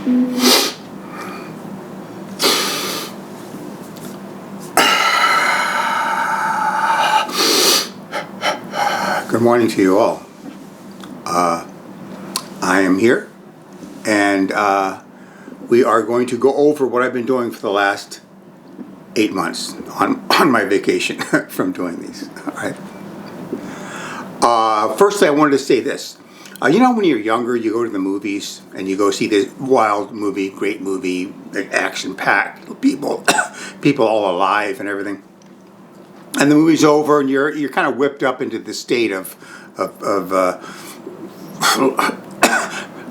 Good morning to you all. I am here, and we are going to go over what I've been doing for the last 8 months on my vacation from doing these. All right. Firstly, I wanted to say this. You know, when you're younger, you go to the movies and you go see this wild movie, great movie, action-packed, people all alive and everything. And the movie's over, and you're kind of whipped up into the state of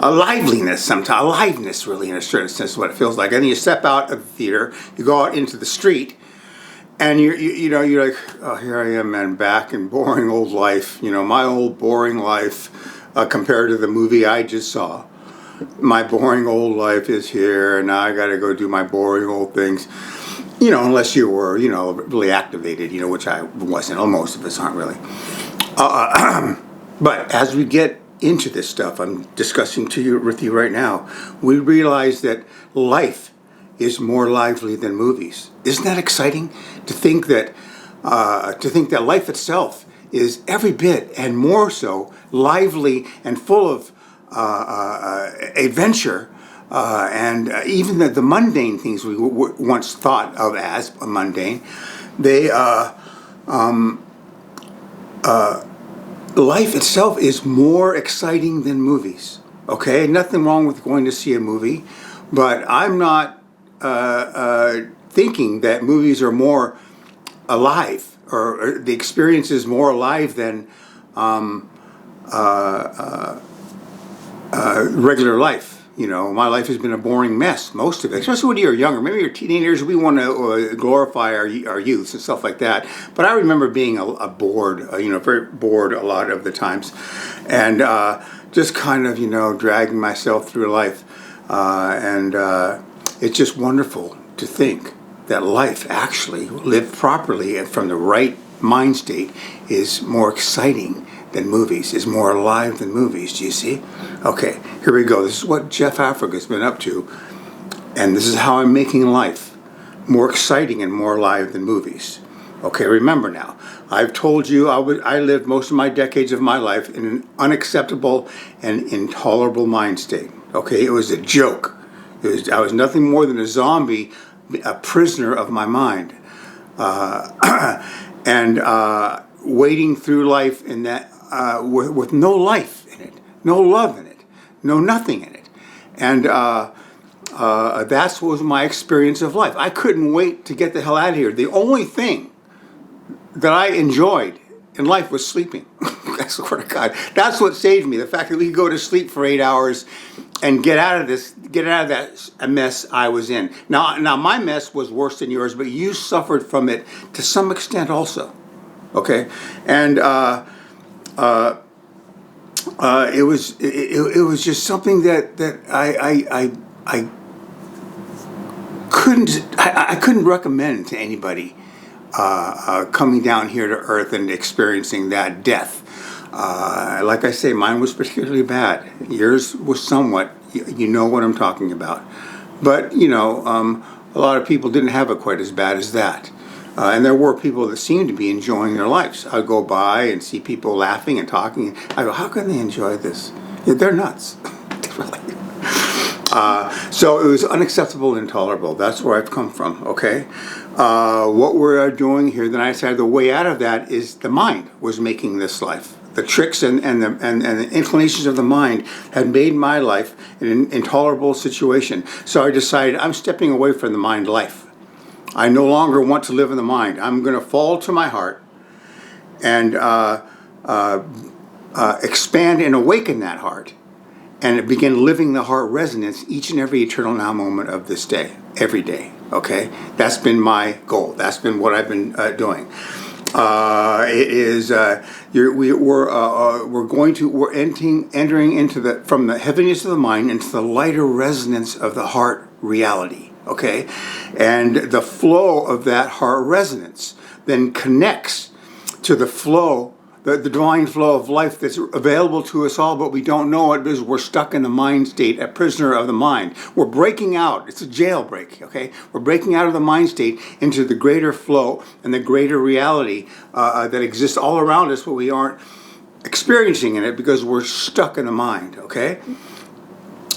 aliveness sometimes, aliveness really in a certain sense is what it feels like. And then you step out of the theater, you go out into the street, and you're like, oh, here I am, man, back in boring old life. You know, my old boring life compared to the movie I just saw. My boring old life is here, and now I got to go do my boring old things. You know, unless you were, really activated, which I wasn't. Well, most of us aren't really. But as we get into this stuff I'm discussing with you right now, we realize that life is more lively than movies. Isn't that exciting? To think that life itself is every bit and more so lively and full of adventure. And even the mundane things we once thought of as mundane, life itself is more exciting than movies. Okay, nothing wrong with going to see a movie, but I'm not thinking that movies are more alive or the experience is more alive than regular life. My life has been a boring mess, most of it, especially when you're younger. Maybe you're teenagers, we want to glorify our youth and stuff like that. But I remember being bored, very bored a lot of the times. And just kind of, dragging myself through life. And it's just wonderful to think that life actually, lived properly and from the right mind state, is more exciting than movies, is more alive than movies. Do you see? Okay, here we go. This is what Jeff Africa's been up to, and this is how I'm making life more exciting and more alive than movies. Okay, remember now, I've told you I lived most of my decades of my life in an unacceptable and intolerable mind state. Okay, it was a joke. I was nothing more than a zombie, a prisoner of my mind, and wading through life in that with no life in it, no love in it, no nothing in it. And that was my experience of life. I couldn't wait to get the hell out of here. The only thing that I enjoyed in life was sleeping. I swear to God. That's what saved me. The fact that we could go to sleep for 8 hours and get out of that mess I was in. Now my mess was worse than yours, but you suffered from it to some extent also. Okay? And it was just something that I couldn't recommend to anybody coming down here to Earth and experiencing that death. Like I say, mine was particularly bad. Yours was somewhat. You know what I'm talking about. But a lot of people didn't have it quite as bad as that. And there were people that seemed to be enjoying their lives. I'd go by and see people laughing and talking. I go, how can they enjoy this? Yeah, they're nuts. So it was unacceptable and intolerable. That's where I've come from, okay? What we're doing here, then I decided the way out of that is the mind was making this life. The tricks and the inclinations of the mind had made my life an intolerable situation. So I decided I'm stepping away from the mind life. I no longer want to live in the mind. I'm going to fall to my heart and expand and awaken that heart and begin living the heart resonance each and every eternal now moment of this day, every day. Okay, that's been my goal. That's been what I've been doing. We're entering into from the heaviness of the mind into the lighter resonance of the heart reality. Okay, and the flow of that heart resonance then connects to the flow, the divine flow of life that's available to us all, but we don't know it because we're stuck in the mind state, a prisoner of the mind. We're breaking out. It's a jailbreak, okay? We're breaking out of the mind state into the greater flow and the greater reality that exists all around us, but we aren't experiencing in it because we're stuck in the mind, okay?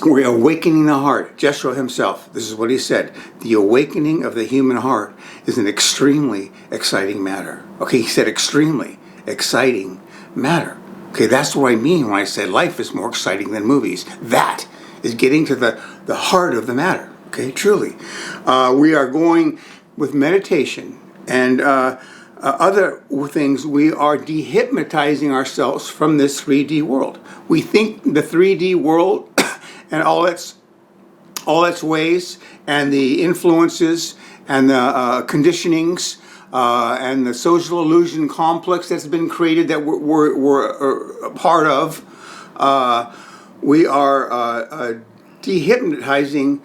We're awakening the heart. Jeshua himself, this is what he said: the awakening of the human heart is an extremely exciting matter. Okay, he said extremely exciting matter. Okay, that's what I mean when I say life is more exciting than movies. That is getting to the heart of the matter. Okay, truly. We are going with meditation and other things. We are dehypnotizing ourselves from this 3D world. We think the 3D world and all its ways and the influences and the conditionings and the social illusion complex that's been created that we're a part of. We are dehypnotizing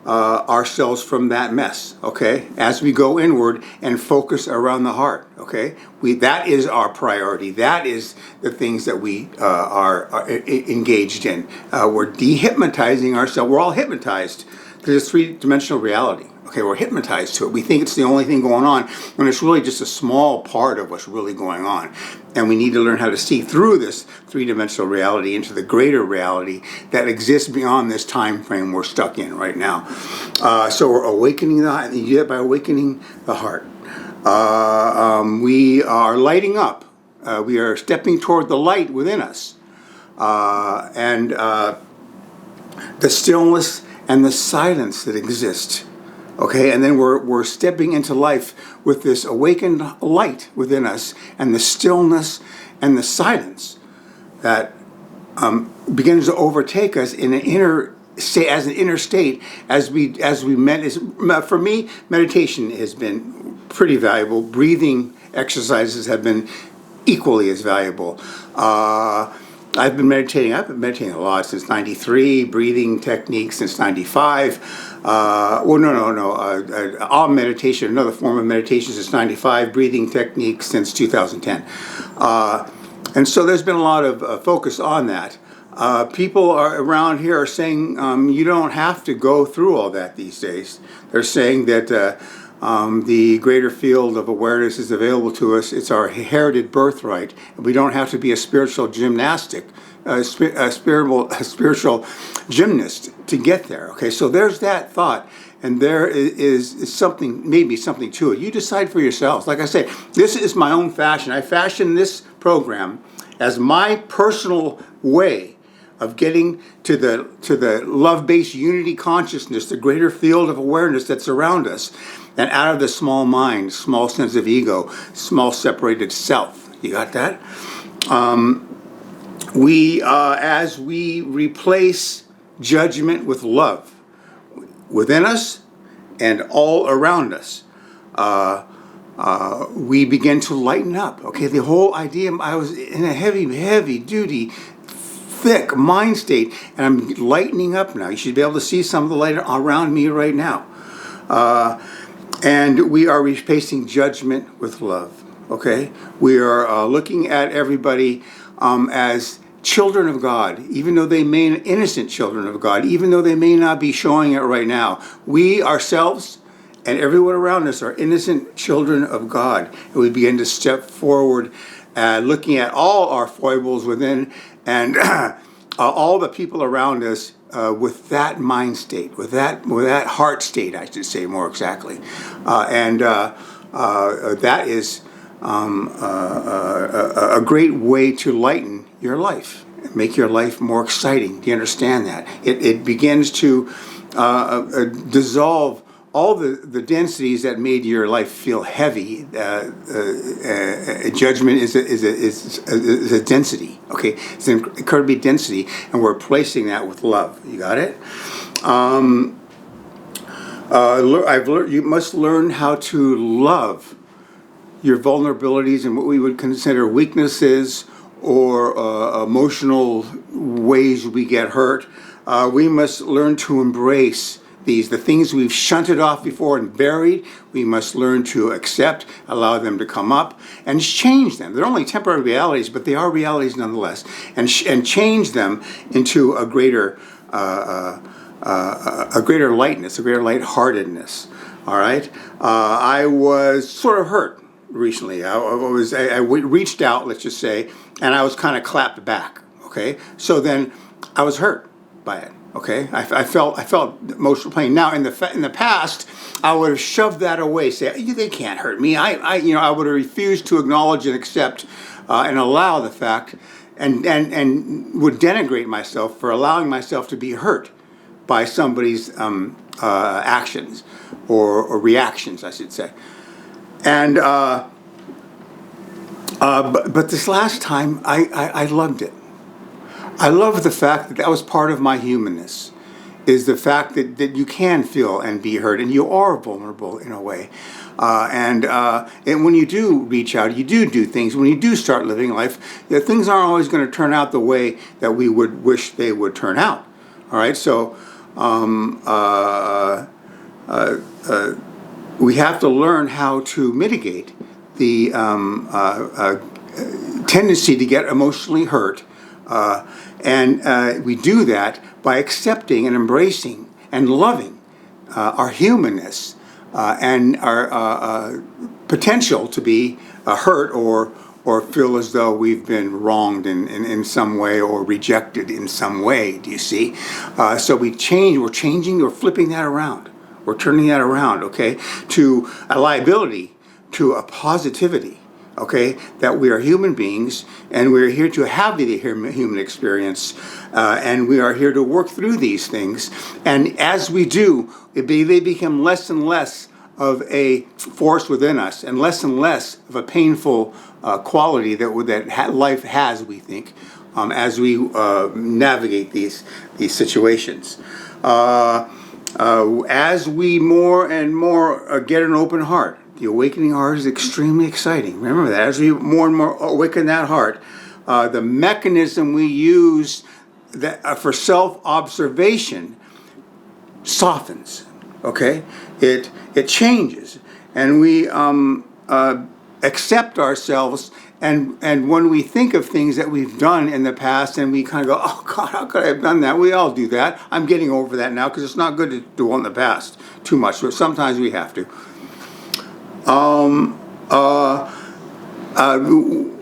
ourselves from that mess, okay, as we go inward and focus around the heart, okay? That is our priority. That is the things that we are engaged in. We're dehypnotizing ourselves. We're all hypnotized to this three-dimensional reality. Okay, we're hypnotized to it. We think it's the only thing going on, when it's really just a small part of what's really going on. And we need to learn how to see through this three-dimensional reality into the greater reality that exists beyond this time frame we're stuck in right now. So we're awakening the heart, and you do that by awakening the heart. We are lighting up. We are stepping toward the light within us. And the stillness and the silence that exist. Okay, and then we're stepping into life with this awakened light within us, and the stillness and the silence that begins to overtake us in an inner state, as we for me, meditation has been pretty valuable. Breathing exercises have been equally as valuable. I've been meditating a lot since '93. Breathing techniques since '95. All meditation, another form of meditation since '95. Breathing techniques since 2010. And so there's been a lot of focus on that. People around here are saying you don't have to go through all that these days. They're saying that the greater field of awareness is available to us. It's our inherited birthright. We don't have to be a spiritual spiritual gymnast to get there. Okay, so there's that thought, and there is something, maybe something to it. You decide for yourselves. Like I say, this is my own fashion. I fashion this program as my personal way of getting to the love-based unity consciousness, the greater field of awareness that's around us, and out of the small mind, small sense of ego, small separated self. You got that? As we replace judgment with love within us and all around us, we begin to lighten up. Okay, the whole idea, I was in a heavy duty, thick mind state, and I'm lightening up now. You should be able to see some of the light around me right now. And we are replacing judgment with love. Okay, we are looking at everybody as children of God, even though they may be innocent children of God, even though they may not be showing it right now. We ourselves and everyone around us are innocent children of God. And we begin to step forward, looking at all our foibles within and all the people around us with that mind state, with that heart state, I should say more exactly. That is a great way to lighten your life, make your life more exciting. Do you understand that? It begins to dissolve all the densities that made your life feel heavy. Judgment is a density. Okay, it's an incredibly density, and we're replacing that with love. You got it? I've learned you must learn how to love your vulnerabilities and what we would consider weaknesses or emotional ways we get hurt. We must learn to embrace the things we've shunted off before and buried, we must learn to accept, allow them to come up, and change them. They're only temporary realities, but they are realities nonetheless, and change them into a greater lightness, a greater lightheartedness. All right, I was sort of hurt recently. I reached out, let's just say, and I was kind of clapped back. Okay, so then I was hurt by it. Okay, I felt emotional pain. Now in the past, I would have shoved that away, say they can't hurt me. I would have refused to acknowledge and accept and allow the fact, and would denigrate myself for allowing myself to be hurt by somebody's actions or reactions, I should say. And but this last time, I loved it. I love the fact that was part of my humanness, is the fact that you can feel and be hurt, and you are vulnerable in a way. And when you do reach out, you do things, when you do start living life, things aren't always going to turn out the way that we would wish they would turn out. All right, so we have to learn how to mitigate the tendency to get emotionally hurt. And we do that by accepting and embracing and loving our humanness and our potential to be hurt or feel as though we've been wronged in some way or rejected in some way. Do you see? So we're flipping that around. We're turning that around, okay, to a liability, to a positivity. Okay, that we are human beings, and we are here to have the human experience, and we are here to work through these things. And as we do, they become less and less of a force within us, and less of a painful quality that life has, we think, as we navigate these situations. As we more and more get an open heart. The awakening heart is extremely exciting. Remember that. As we more and more awaken that heart, the mechanism we use for self-observation softens. Okay, it changes, and we accept ourselves. And when we think of things that we've done in the past, and we kind of go, "Oh God, how could I have done that?" We all do that. I'm getting over that now because it's not good to dwell in the past too much. But sometimes we have to.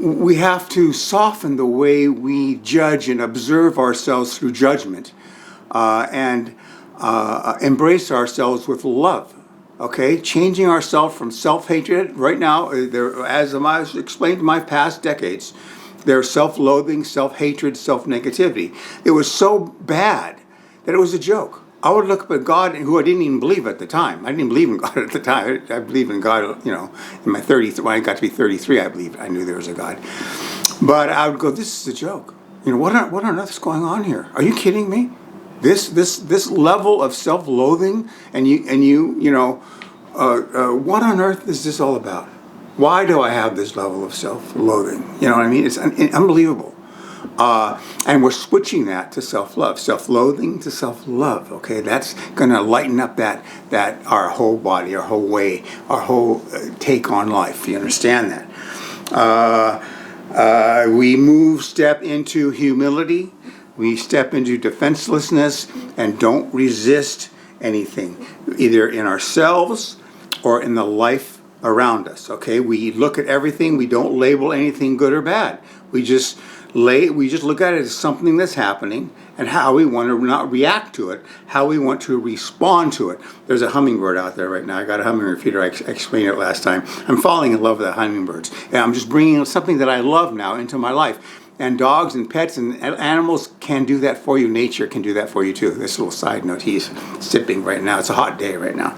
We have to soften the way we judge and observe ourselves through judgment, and embrace ourselves with love. Okay, changing ourselves from self-hatred. Right now, as I've explained in my past decades, there's self-loathing, self-hatred, self-negativity. It was so bad that it was a joke. I would look up at God, who I didn't even believe at the time. I didn't believe in God at the time. I believed in God, in my 30s. When I got to be 33, I knew there was a God. But I would go, this is a joke. What on earth is going on here? Are you kidding me? This level of self-loathing, what on earth is this all about? Why do I have this level of self-loathing? You know what I mean? It's unbelievable. And we're switching that to self-love, self-loathing to self-love. Okay, that's going to lighten up that our whole body, our whole way, our whole take on life. You understand that? We step into humility. We step into defenselessness and don't resist anything, either in ourselves or in the life around us. Okay, we look at everything. We don't label anything good or bad. We just look at it as something that's happening and how we want to not react to it, how we want to respond to it. There's a hummingbird out there right now. I got a hummingbird feeder. I explained it last time. I'm falling in love with the hummingbirds. And I'm just bringing something that I love now into my life. And dogs and pets and animals can do that for you. Nature can do that for you too. This little side note, he's sipping right now. It's a hot day right now.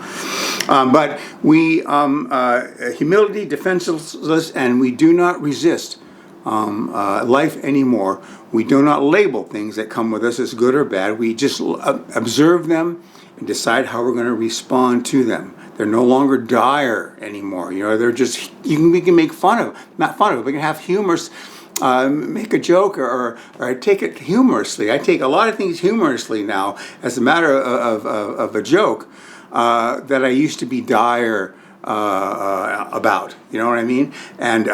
But we, humility, defenseless, and we do not resist life anymore. We do not label things that come with us as good or bad. We just observe them and decide how we're going to respond to them. They're no longer dire anymore. They're just, we can make fun of, not fun of it, we can have humorous make a joke or I take it humorously. I take a lot of things humorously now as a matter of a joke that I used to be dire about. You know what I mean? And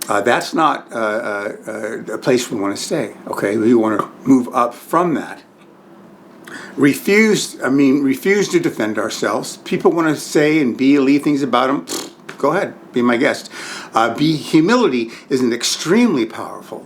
that's not a place we want to stay. Okay, we want to move up from that. Refuse to defend ourselves. People want to say and believe things about them. Go ahead, be my guest. Humility is an extremely powerful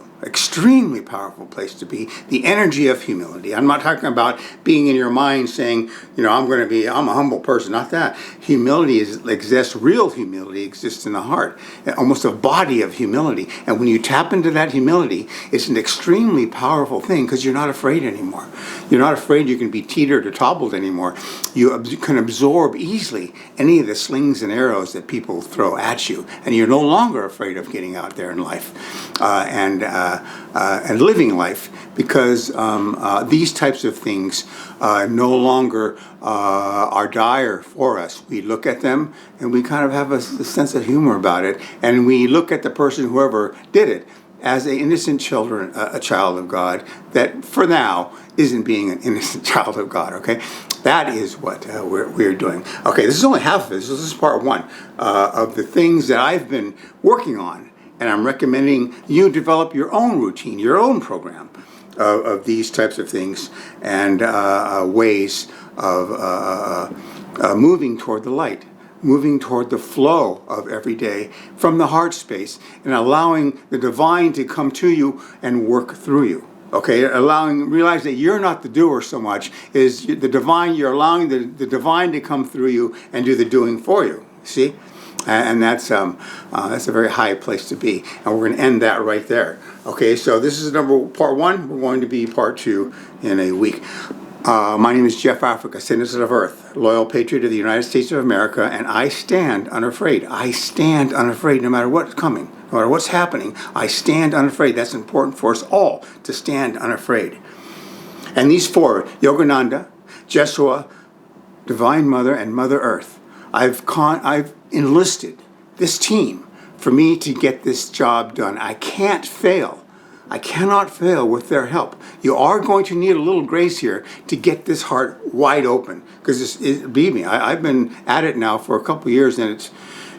place to be. The energy of humility. I'm not talking about being in your mind saying, I'm a humble person. Not that. Humility exists. Real humility exists in the heart. Almost a body of humility. And when you tap into that humility, it's an extremely powerful thing because you're not afraid anymore. You're not afraid you can be teetered or tobbled anymore. You can absorb easily any of the slings and arrows that people throw at you. And you're no longer afraid of getting out there in life and living life, because these types of things no longer are dire for us. We look at them and we kind of have a sense of humor about it, and we look at the person, whoever did it, as an innocent a child of God that for now isn't being an innocent child of God. Okay, that is what we're doing. Okay, this is only half of this. This is part one of the things that I've been working on. And I'm recommending you develop your own routine, your own program of these types of things and ways of moving toward the light, moving toward the flow of every day from the heart space and allowing the divine to come to you and work through you. Okay, realize that you're not the doer so much, is the divine, you're allowing the divine to come through you and do the doing for you. See? And that's a very high place to be, and we're going to end that right there. Okay, so this is part one. We're going to be part two in a week. My name is Jeff Africa, citizen of Earth, loyal patriot of the United States of America, and I stand unafraid. I stand unafraid no matter what's coming, no matter what's happening. I stand unafraid. That's important for us all to stand unafraid. And these four, Yogananda, Jesua, Divine Mother, and Mother Earth, I've enlisted this team for me to get this job done. I can't fail. I cannot fail with their help. You are going to need a little grace here to get this heart wide open, because believe me, I've been at it now for a couple of years, and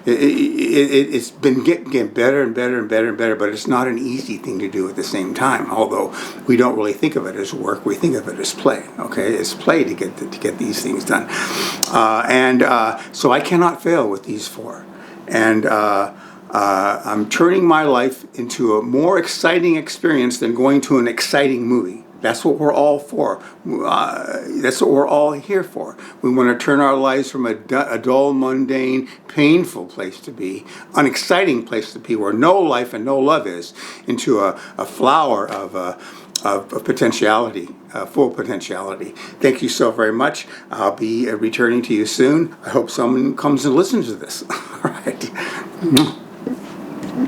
it's been getting better and better and better and better, but it's not an easy thing to do at the same time, although we don't really think of it as work. We think of it as play. Okay, it's play to get these things done. So I cannot fail with these four. And I'm turning my life into a more exciting experience than going to an exciting movie. That's what we're all for. That's what we're all here for. We want to turn our lives from a dull, mundane, painful place to be, an exciting place to be where no life and no love is, into a flower of potentiality, full potentiality. Thank you so very much. I'll be returning to you soon. I hope someone comes and listens to this. All right.